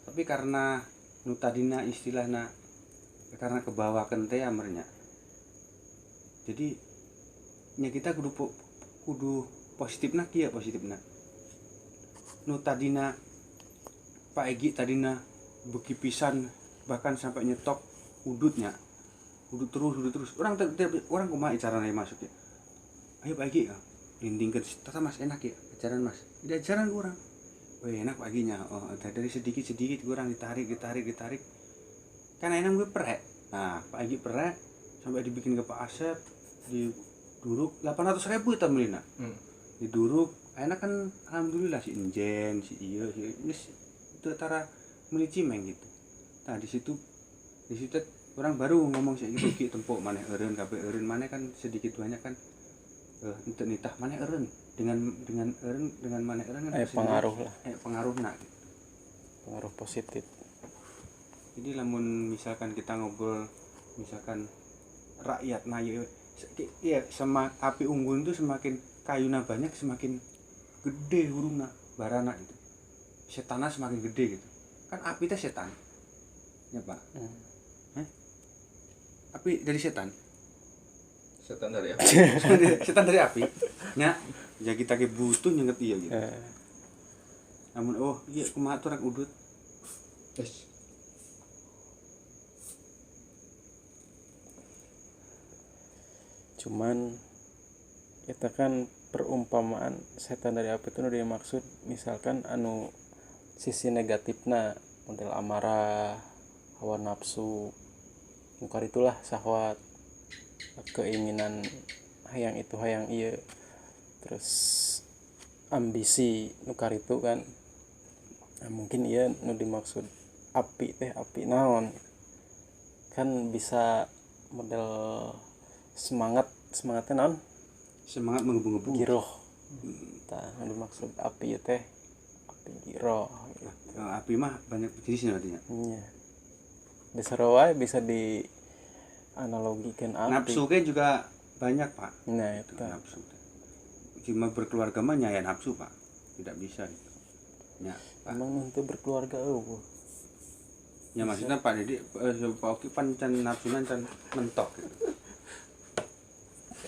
Tapi karena nu tadina istilahna karena kebawakeun teh amernya. Jadi nya kita kudu positifna kieu positifna. Nu tadina Pak Egi tadina beuki pisan bahkan sampai nyetop udutnya. Udut terus. Orang kumaha carana masuk ya. Ayo Pak Egi, lindingkeun tata Mas enak ya ajaran Mas. Tidak ajaran kurang. Weh enak Pak Egi nya. Oh, dari sedikit kurang ditarik. Kan enak gue perek. Nah, Pak Egi perek sampai dibikin ke Pak Asep diduruk 800.000 eta meulina. Diduruk enak kan alhamdulillah si Injen, si ieu, si itu tara meuli cimeng gitu. Nah, di situ orang baru ngomong sih gitu tempuk maneh eureun kabeh eureun maneh kan sedikit banyak kan ente nitah maneh eureun dengan eureun dengan maneh eureun kan Pengaruh lah. Pengaruhna gitu. Pengaruh positif. Jadi lamun misalkan kita ngobrol misalkan rakyat nah ya sama api unggun itu semakin kayuna banyak semakin gede hurungna barana gitu. Setanna semakin gede gitu. Kan api teh setan. Ya, Pak. Api dari setan. Setan dari api. Setan dari api. Nya, ya kita ge butuh nyenget ieu gitu. Namun iya kumaha tuh rek udut. Cuman kita kan perumpamaan setan dari api itu dimaksud misalkan anu sisi negatifna model amarah, hawa nafsu, nukar itulah syahwat, keinginan hayang itu hayang ieu, terus ambisi nukar itu kan. Nah, mungkin iya nu dimaksud api naon kan bisa model semangatnya naon semangat menggebu-gebu giroh. Tah nu dimaksud api teh api giroh gitu. Api mah banyak jenisnya artinya. Iya. Dasar wae bisa di analogikan api. Nafsu ge juga banyak, Pak. Nah, itu nafsu. Cuma berkeluarga mah nyaya nafsu, Pak. Tidak bisa gitu. Ya, Pak. Emang itu berkeluarga Ya maksudnya Pak Didi Pak Oki pan can nafsunan can mentok gitu.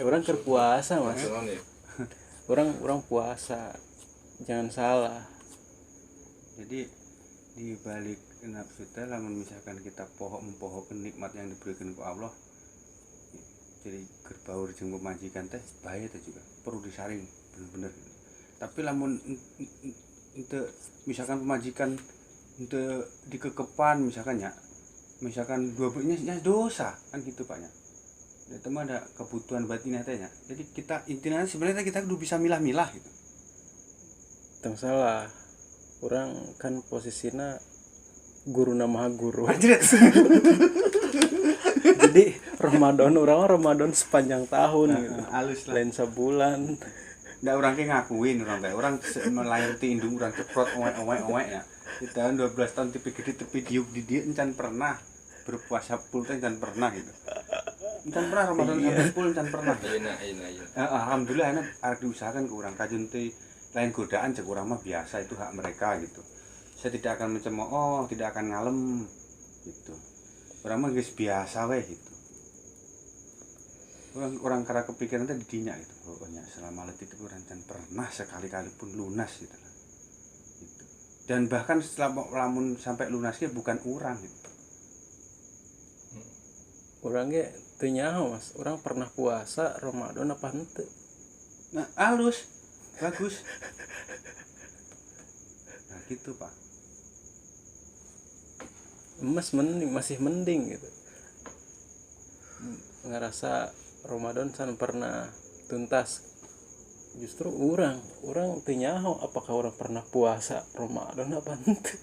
Orang kerpuasa mas, Naon ya? orang puasa, jangan salah. Jadi di balik nafsu teh lamun misalkan kita mempohokeun nikmat yang diberikan ku Allah, jadi gerbaur jeung pemajikan teh bahaya teh juga perlu disaring bener-bener. Tapi lamun ente misalkan pemajikan ente dikekepan misalkan dua nya dosa kan gitu Pak nya. Itu mah ada kebutuhan batinnya teh nya. Jadi kita intinya sebenarnya kita kudu bisa milah-milah gitu. Jangan salah, orang kan posisinya guru nama guru. Jadi Ramadan sepanjang tahun gitu. Halus lah. Lain sebulan. Nggak orang kayak ngakuin orang melayan ti indung orang ceprot owe ya. Di tahun 12 tahun tepi gede tepi diuk di dia encan pernah berpuasa full teh encan pernah gitu. Encan pernah Ramadan sampai full encan pernah. Iya. Alhamdulillah enak arek diusahakan ke orang kajun teh lain godaan cek urang mah biasa itu hak mereka gitu. Saya tidak akan mencemooh, tidak akan ngalem gitu. Orang mah geus biasa we gitu. Orang karena kepikiran tadi dinya gitu. Pokoknya selama letih itu orang jangan pernah sekali-kali pun lunas gitu lah. Gitu. Dan bahkan setelah lamun sampai lunasnya bukan orang gitu. Orangnya teu nyaho mas, orang pernah puasa Ramadan apa henteu. Nah, halus. Bagus. Nah, gitu, Pak. Masih mending gitu. Ngerasa Ramadan san pernah tuntas. Justru orang teu nyaho apakah orang pernah puasa Ramadan apa henteu.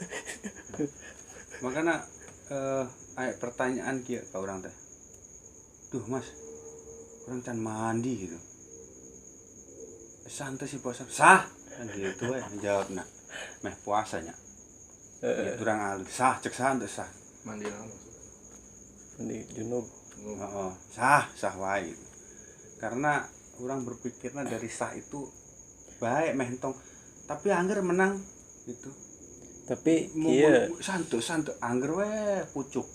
Makanya pertanyaan kieu ka urang teh. Duh, Mas. Urang can mandi gitu. Santai sih puasa. Sah. Kan gitu we jawabna. Meh puasanya. Ya urang alus. Sah cek sah teu sah. Mandi naon? Mandi junub. Oh, sah wae gitu. Karena orang berpikirnya dari sah itu baik mentong tapi angger menang gitu. Tapi kieu santu angger we pucuk.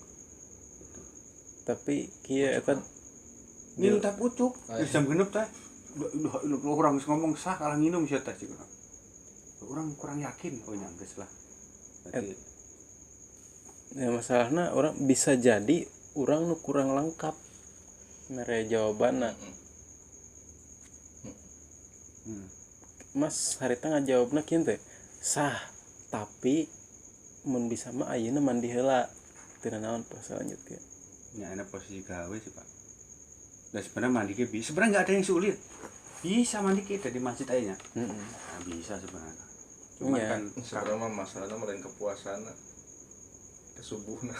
Tapi kieu eta minum teh pucuk di jam genep teh. Orang ngomong sah kalah nginum sia teh cik orang kurang yakin oh nya geus lah. Berarti ya masalahnya orang bisa jadi orang nu kurang lengkap mere jawabanna. Mas harita ngajawabna kieu teh sah tapi mun bisa mah ayeuna mandi heula teu naon pas lanjutkeun. Ya enak posisi gawe sih Pak. Dan sebenarnya mandi ke bisa sebenarnya nggak ada yang sulit. Bisa mandi kita di masjid aja. Nah, bisa sebenarnya. Cuma ya, kan sebenarnya masalahnya melain kepuasan kesubuhna.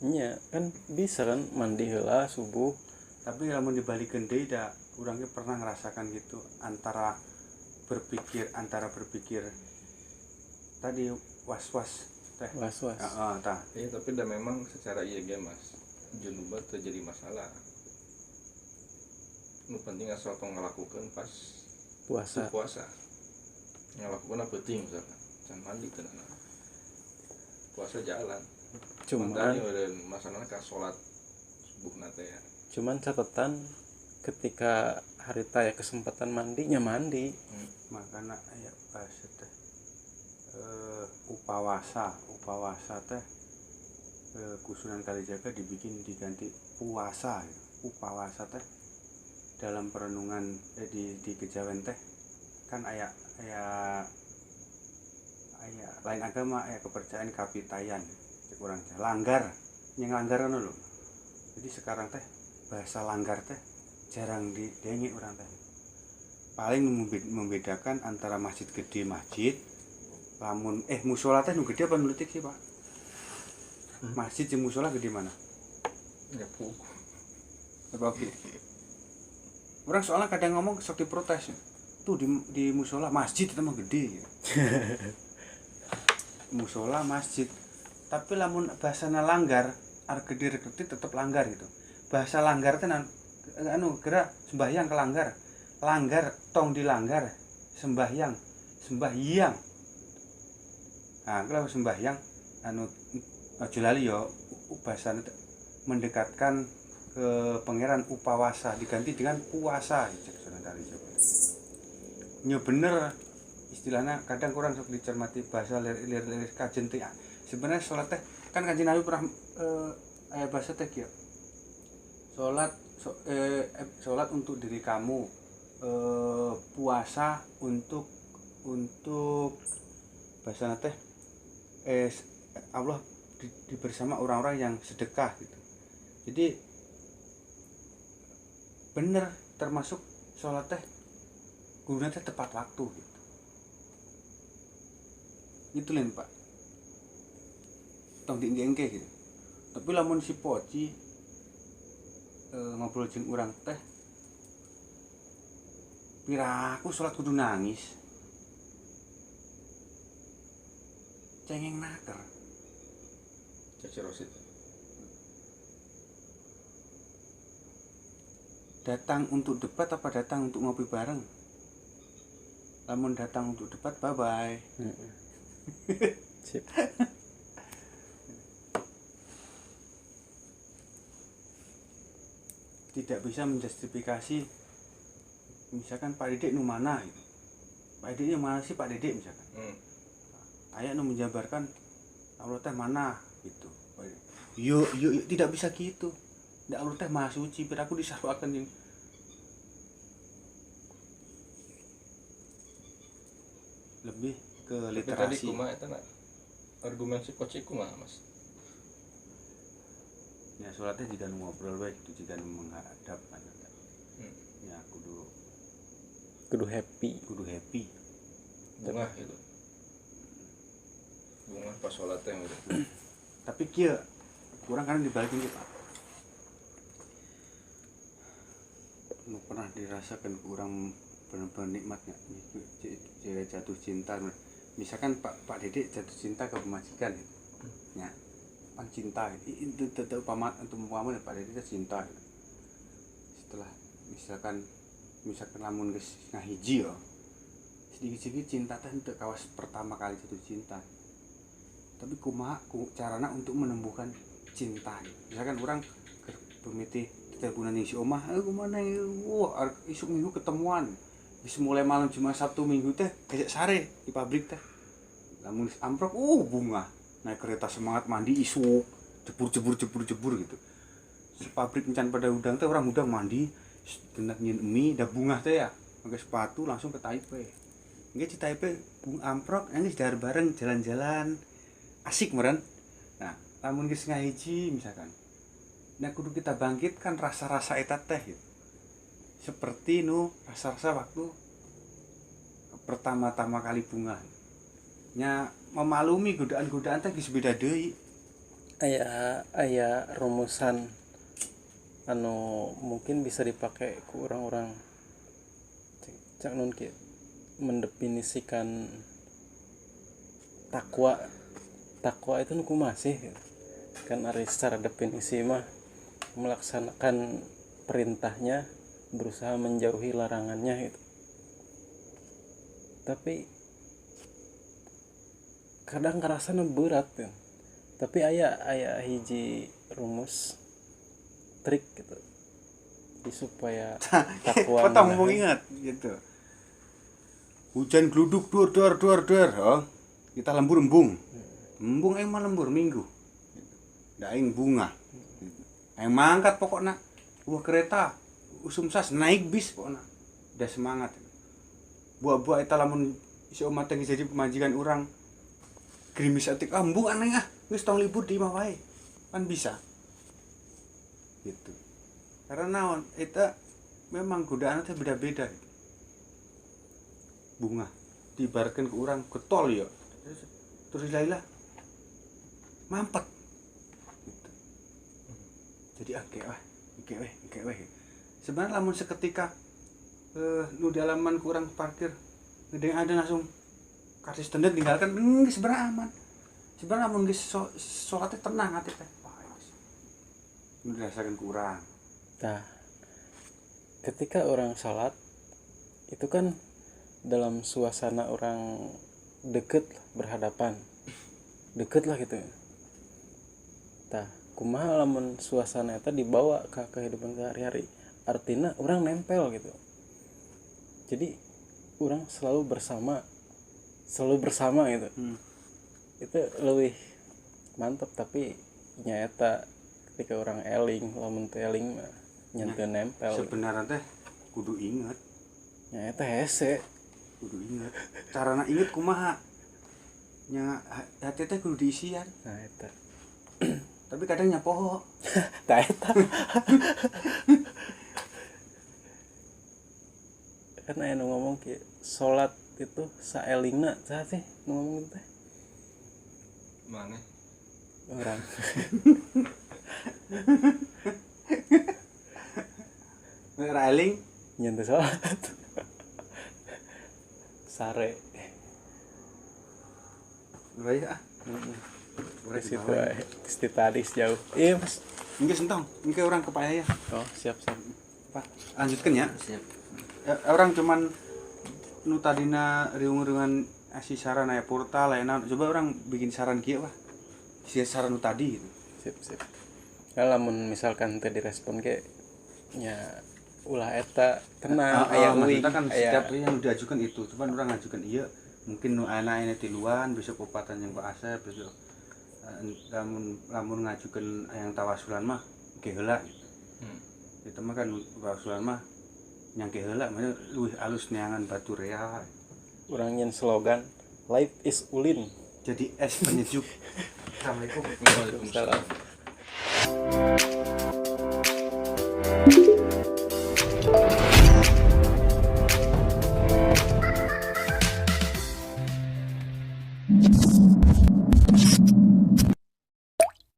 Iya kan bisa kan mandi heula subuh. Tapi lamun dibalikeun deui da urangnya pernah ngerasakan gitu antara berpikir tadi was-was teh. Was-was. Heeh, tah. Iya, tapi dah memang secara iya ge Mas. Junubah terjadi masalah. Nu penting asal tong ngalakukeun pas puasa. Ngalakukeun penting misalkan. Can mandi teu puasa jalan. Cuman masalahnya ka salat subuh nate ya. Cuman catatan ketika harita ya kesempatan mandinya mandi. Makana aya bahasa teh upawasa teh Kusunan Kalijaga diganti puasa ya. Upawasa teh dalam perenungan di kejawen teh kan aya lain agama aya kepercayaan kapitayan kurang langgar yang langgaran lho. Jadi sekarang teh bahasa langgar teh jarang didengi orang teh. Paling membedakan antara masjid gede lamun musola teh nu gede apa nu leutik sih Pak? Masjid jeung musola gede mana? Ya pu. Oke. Orang soalnya kadang ngomong sok diprotes. Tuh di musola masjid itu mah gede. Musola masjid. Tapi lamun bahasana langgar, arep gede tetep langgar gitu. Bahasa langgar teh gerak sembahyang ke langgar. Langgar tong dilanggar, sembahyang. Nah, kalau sembahyang aja lali ya bahasane mendekatkan ke pangeran upawasa diganti dengan puasa ya bener istilahnya kadang kurang sok dicermati bahasa lirik kajen teh sebenarnya sholat teh kan kanjeng Nabi pernah ayat bahasa teh ya sholat untuk diri kamu, puasa untuk bahasa teh Allah di bersama orang-orang yang sedekah gitu. Jadi bener termasuk sholat teh gunanya tepat waktu gitu. Itu lain Pak. Tong diengke gitu. Tapi lamun si poci ngobrol jeung urang teh piraku sholat kudu nangis. Cengeng naker. Cecerosit. Datang untuk debat apa datang untuk ngopi bareng? Lamun datang untuk debat, bye bye. Sip. Tidak bisa menjustifikasi misalkan Pak Dedek nu mana gitu. Pak Dedek mana sih Pak Dedek misalkan. Ayah nu menjabarkan Allah teh mana gitu. Yuk tidak bisa gitu. Ndak Allah teh maha suci, piraku disaruakeun jeung lebih ke literasi. Tadi kumaha eta argumen si Koci kumaha Mas? Ya sholatnya jika ngobrol baik itu jika menghadap kan ya kudu happy Bunga gitu. Bunga pas sholat teh gitu. tapi kieu kurang kan dibalikin Pak. Nu pernah dirasakan kurang benar-benar nikmatnya jatuh cinta. Misalkan Pak Dedek jatuh cinta ke pemajikan gitu. Ya. Cinta itu tetap paman untuk paman Pak Dedek cinta gitu. Setelah misalkan lamun geus ngahiji ya sedikit-sedikit cinta teh untuk kawas pertama kali jatuh cinta tapi kumaha carana untuk menumbuhkan cinta gitu. Misalkan orang pemiti teleponan yang si omah kumana wah isuk minggu ketemuan bisa mulai malam cuma Sabtu Minggu teh kayak sare di pabrik teh lamun amprok bunga naik kereta semangat mandi isu jebur gitu. Pabrik encan pada udang teh orang udang mandi gendak nyin mie da bunga teh ya pakai sepatu langsung ke Taipei. Nggih di Taipei bung amprok ini dahar bareng jalan-jalan asik meureun. Nah, lamun geus ngahiji misalkan. Nah kudu kita bangkitkan rasa-rasa eta teh gitu. Seperti nu rasa-rasa waktu pertama-tama kali bunga. Nya memaklumi godaan-godaan teh geus beda deui. Aya rumusan anu mungkin bisa dipakai ku orang-orang cak nun kieu mendefinisikan takwa itu nu kumaha sih kan ari secara definisi mah melaksanakan perintahnya berusaha menjauhi larangannya gitu. Tapi kadang ngerasana berat ya. Tapi aya hiji rumus trik gitu. Jadi supaya takwa potong mau ingat gitu. Hujan gluduk dor. Oh. Kita lembur embung. Embung aing mah lembur minggu. Da aing bunga. Aing mangkat pokokna. Kereta usum sas naik bis pokokna. Udah semangat. Buah-buah eta lamun si omah teh jadi pemajikan urang. Gerimis atik embung aneh geus tong libur di imah wae. Kan bisa. Gitu. Karena naon eta memang godaan teh beda-beda. Bunga diibaratkeun ke urang ke tol ya. Terus Laila mampet gitu. Jadi akeh weh. Sebenarnya lamun seketika nu di halaman kurang parkir gede ada langsung karcis tenda tinggalkan sebenarnya aman. Sebenarnya lamun geus salatnya tenang hati teh. Nu dirasakan kurang. Nah, ketika orang salat itu kan dalam suasana orang deket berhadapan deket lah gitu. Tah kumaha lamun suasana eta dibawa ke kehidupan sehari-hari, artinya orang nempel gitu. Jadi orang selalu bersama gitu. Itu lebih mantap. Tapi nyata ketika orang eling, lamun teu eling mah nyentuh nempel. Sebenarnya teh kudu inget, Nyata hese. kudu inget. Carana inget kumaha? Nya hati teh kudu diisian. Nah eta. Tapi kadang nyapoho. Tah eta. Kan aya nu ngomong ki salat itu saelingna, saha sih nu ngomong teh? Mana Orang. Ora eling Nyentuh salat. Sare. bae ah. Di situ aja. Di tadi jauh. Iya mas. Engke sentong, engke orang kepaya ya. Oh siap. Pak, lanjutkan ya. siap Orang cuman nu tadina riung-riungan asih saran aya portal aya naon. Coba orang bikin saran kieu Pak. Si saran nu tadi gitu. Sip. Kalau lamun misalkan teu direspon ke nya ulah eta tenang aya uing maksudnya kan aya setiap yang diajukan itu. Cuman orang ngajukan iya mungkin nu ana ini tiluan besok upatan yang Pak Asep besok lamun ngajukan yang tawasulan mah ke heula gitu. Itu mah kan tawasulan mah yang ke heula mah luwih alus neangan batu rea. urang nyen slogan life is ulin. Jadi es penyejuk. Assalamualaikum. Waalaikumsalam.